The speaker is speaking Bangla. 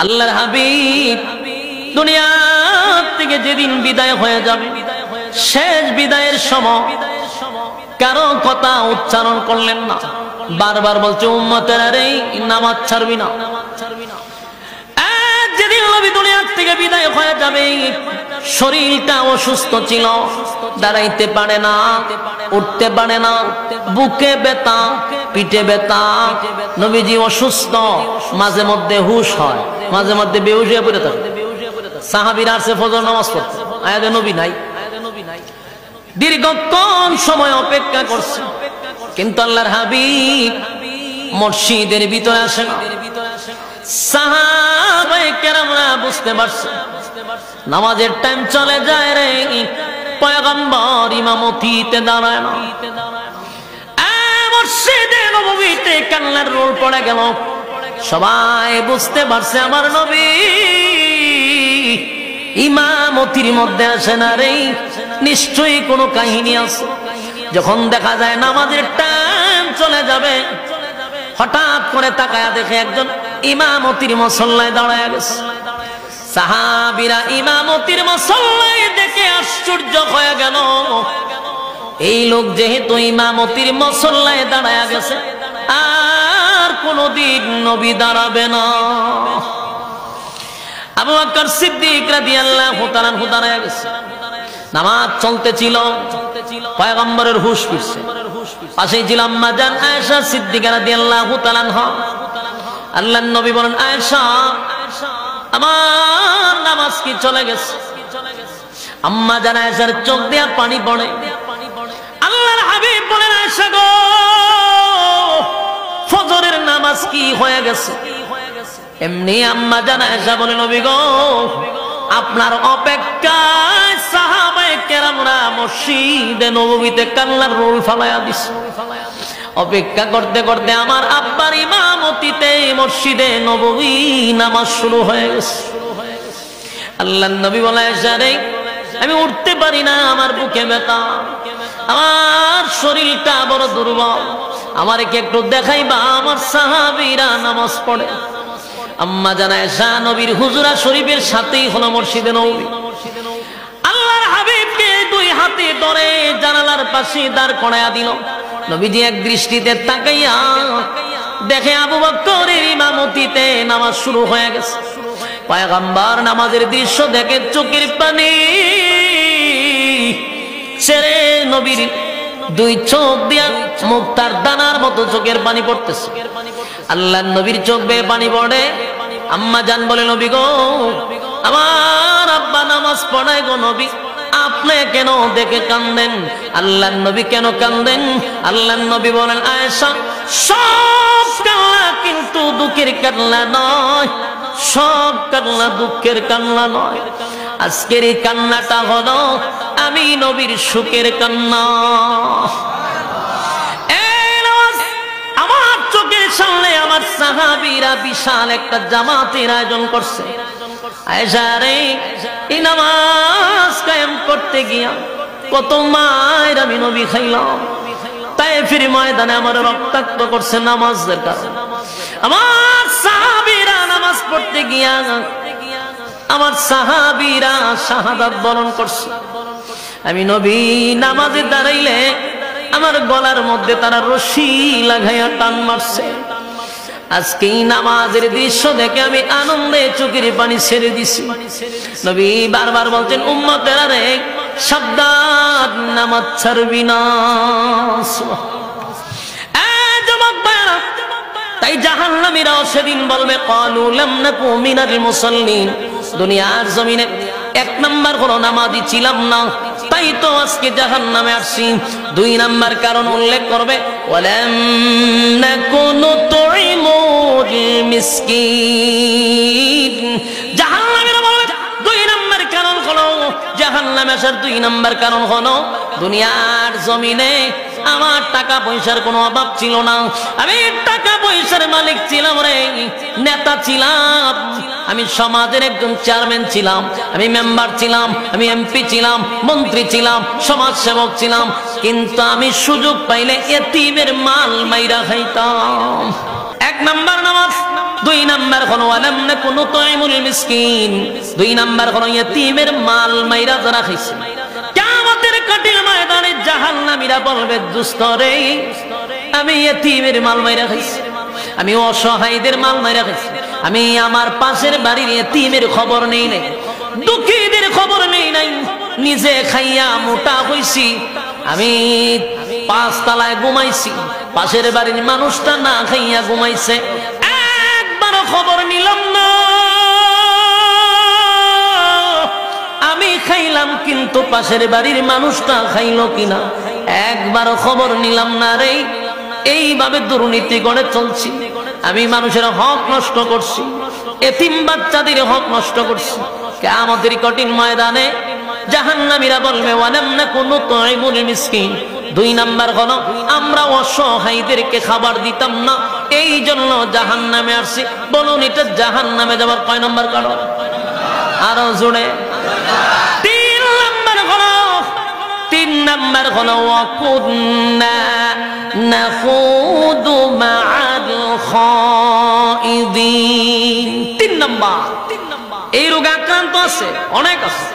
আল্লাহর হাবিব দুনিয়া থেকে যেদিন বিদায় হয়ে যাবে, শেষ বিদায়ের সময় কারো কথা উচ্চারণ করলেন না, বারবার বলছে উম্মতেরা রে নামাজ ছাড়বি না। যেদিন নবী দুনিয়া থেকে বিদায় হয়ে যাবে, শরীরটা অসুস্থ ছিল, দাঁড়াইতে পারে না, উঠতে পারে না, বুকে ব্যথা, পিঠে ব্যথা, নবীজি অসুস্থ, মাঝে মধ্যে হুশ হয়, মাঝে মধ্যে বেহুশ হয়ে পড়ে থাকে। সাহাবীরা আসে ফজর নামাজ পড়তে, আয়াতে নবী নাই, দীর্ঘক্ষণ সময় অপেক্ষা করছে, কিন্তু আল্লাহর হাবিব মসজিদের ভিতরে আসে না। সাহাবায়ে কেরামরা বুঝতে পারছে নামাজের টাইম চলে যায় রে, পয়গম্বর ইমামতিতে দাঁড়ায় না। মসজিদে নববীতে কান্নার রোল পড়ে গেল। সবাই বুঝতে পারছে আমার নবী ইমামতির মধ্যে আসে না রে, নিশ্চয়ই কোনো কাহিনী আছে। যখন দেখা যায় নামাজের টাইম চলে যাবে, হঠাৎ করে তাকায়া দেখে একজন ইমামতির মুসল্লায় দাঁড়ায় গেছে। সাহাবীরা ইমামতির মুসল্লায় দেখে আশ্চর্য হয়ে গেল, এই লোক যেহেতু ইমামতির মুসল্লায় দাঁড়ায় গেছে, আর কোনদিন নবী দাঁড়াবে না। আবু বকর সিদ্দিক রাদিয়াল্লাহু তাআলা আনহু দাঁড়ায় গেছে। নামাজ চলতেছিল, পয়গম্বরের হুশ ফিরছে। পাশেই ছিল আম্মা জান আয়েশা সিদ্দিকা রাদিয়াল্লাহু তাআলা আনহা। আল্লাহর নবী বলেন, আয়েশা আমার নামাজ কি চলে গেছে? আম্মা জান আয়েশার চোখ দিয়ে পানি পড়ে। আল্লাহর হাবিব বলেন, আয়েশা গো, ফজরের নামাজ কি হয়ে গেছে? এমনি আম্মা জান আয়েশা বলেন, নবী গো, আপনার অপেক্ষায় সাহাবায়ে কেরামরা মসজিদে নববীতে কান্নার রোল ফালায়া দিছে। অপেক্ষা করতে করতে আমার আব্বার ইমামতিতে মসজিদে নববী নামাজ শুরু হয়ে গেছে। আল্লাহর নবী বলে, আয়েশা রে, আমি উঠতে পারি না, আমার বুকে ব্যথা, আমার শরীরটা বড় দুর্বল, আমারে কি একটু দেখাইবা? আমার সাহাবীরা নামাজ পড়ে। আম্মা জান আয়েশা নবীর হুজরা শরীফের সাথেই হলো মসজিদে নববী। আল্লাহর হাবিবকে দুই হাতে ধরে জানালার পাশে দাঁড় করায়া দিল। নবীজি এক দৃষ্টিতে তাকাইয়া দেখে আবু বকরের ইমামতিতে নামাজ শুরু হয়ে গেছে। পয়গম্বর নামাজের দৃশ্য দেখে চোখের পানি ছেড়ে নবীর দুই চোখ দিয়া মুক্তার দানার মতো চোখের পানি পড়তেছে। আল্লাহর নবীর চোখ বেয়ে পানি পড়ে। আম্মা জান বলে, নবী গো, আমার আব্বা নামাজ পড়ায় গো নবী, আপনি কেন দেখে কান্দেন? আল্লাহর নবী কেন কান্দেন? আল্লাহর নবী বলেন, আয়েশা, সব কান্না কিন্তু দুঃখের কান্না নয়, সব কান্না দুঃখের কান্না নয়। আজকের এই কান্নাটা হলো আমি নবীর সুখের কান্না। আমার চোখের সামনে আমার সাহাবীরা বিশাল একটা জামাতের আয়োজন করছে। আয়েশা রে, এই নামাজ কায়েম করতে গিয়া কত মায়ের আমি নবী খাইলাম। তায়েফের ময়দানে আমার রক্তাক্ত করছে নামাজের কারণে। আমার সাহাবীরা নামাজ পড়তে গিয়া আমার সাহাবীরা শাহাদাত বরণ করছে। আমি নবী নামাজে দাঁড়াইলে আমার গলার মধ্যে তারা রশি লাগাইয়া টান মারছে। আজকে এই নামাজের দৃশ্য দেখে আমি আনন্দে চোখের পানি ছেড়ে দিছি। নবী বারবার বলছেন, উম্মতেরা রে, সাবধান, নামাজ ছাড়বি না। তাই জাহান্নামীরাও সেদিন বলবে, ক্বালু লাম নাকু মিনাল মুসাল্লিন, দুনিয়ার জমিনে এক নাম্বার হলো নামাজি ছিলাম না, তাই তো আজকে জাহান্নামে আসছি। দুই নাম্বার কারণ উল্লেখ করবে, ওয়ালাম নাকু নুতঈমুল মিসকিন। জাহান্নামীরা বলবে দুই নাম্বার কারণ হলো, জাহান্নামে আসার দুই নাম্বার কারণ হলো দুনিয়ার জমিনে আমার টাকা পয়সার কোনো অভাব ছিল না, আমি টাকা পয়সার মালিক ছিলাম রে, নেতা ছিলাম, আমি সমাজের একজন চেয়ারম্যান ছিলাম, আমি মেম্বার ছিলাম, আমি এমপি ছিলাম, মন্ত্রী ছিলাম, সমাজ সেবক ছিলাম, কিন্তু আমি সুযোগ পাইলে এতিমের মাল মাইরা খাইতাম। এক নাম্বার নামাজ দুই নাম্বার হলো ওয়ালাম নাকুন তুইমুল মিসকিন, দুই নাম্বার হলো ইয়েতিমের মাল মাইরা যারা খাইছে। কিয়ামতের কঠিন ময়দানে জাহান্নামীরা বলবে দোস্ত রে আমি ইয়েতিমের মাল মাইরা খাইছি, আমি অসহায়দের মাল মাইরা খাইছি, আমি আমার পাশের বাড়ির ইয়েতিমের খবর নেই নাই, দুঃখীদের খবর নেই নাই, নিজে খাইয়া মোটা হইছি, আমি 5 তলায় ঘুমাইছি, পাশের বাড়ির মানুষটা না খাইয়া ঘুমাইছে, একবারও খবর নিলাম না। আমি খাইলাম কিন্তু পাশের বাড়ির মানুষটা খাইলো কিনা একবারও খবর নিলাম না রে। এইভাবে দুর্নীতি করে চলছি, আমি মানুষের হক নষ্ট করছি, এতিম বাচ্চাদের হক নষ্ট করছি। কিয়ামতের কঠিন ময়দানে জাহান্নামীরা বলবে ওয়ালাম নাকুন তুইমুল মিসকিন, দুই নাম্বার হলো আমরা অসহায়দেরকে খাবার দিতাম না, এই জন্য জাহান্নামে আসছি। বলুন এটা জাহান্নামে যাওয়ার কয় নাম্বার কারণ? আরো জোরে। 3 নাম্বার হলো ওয়াকুন্না নাখুদু মা'আল খাইদিন। 3 নাম্বার এই রোগে আক্রান্ত আছে, অনেক আছে।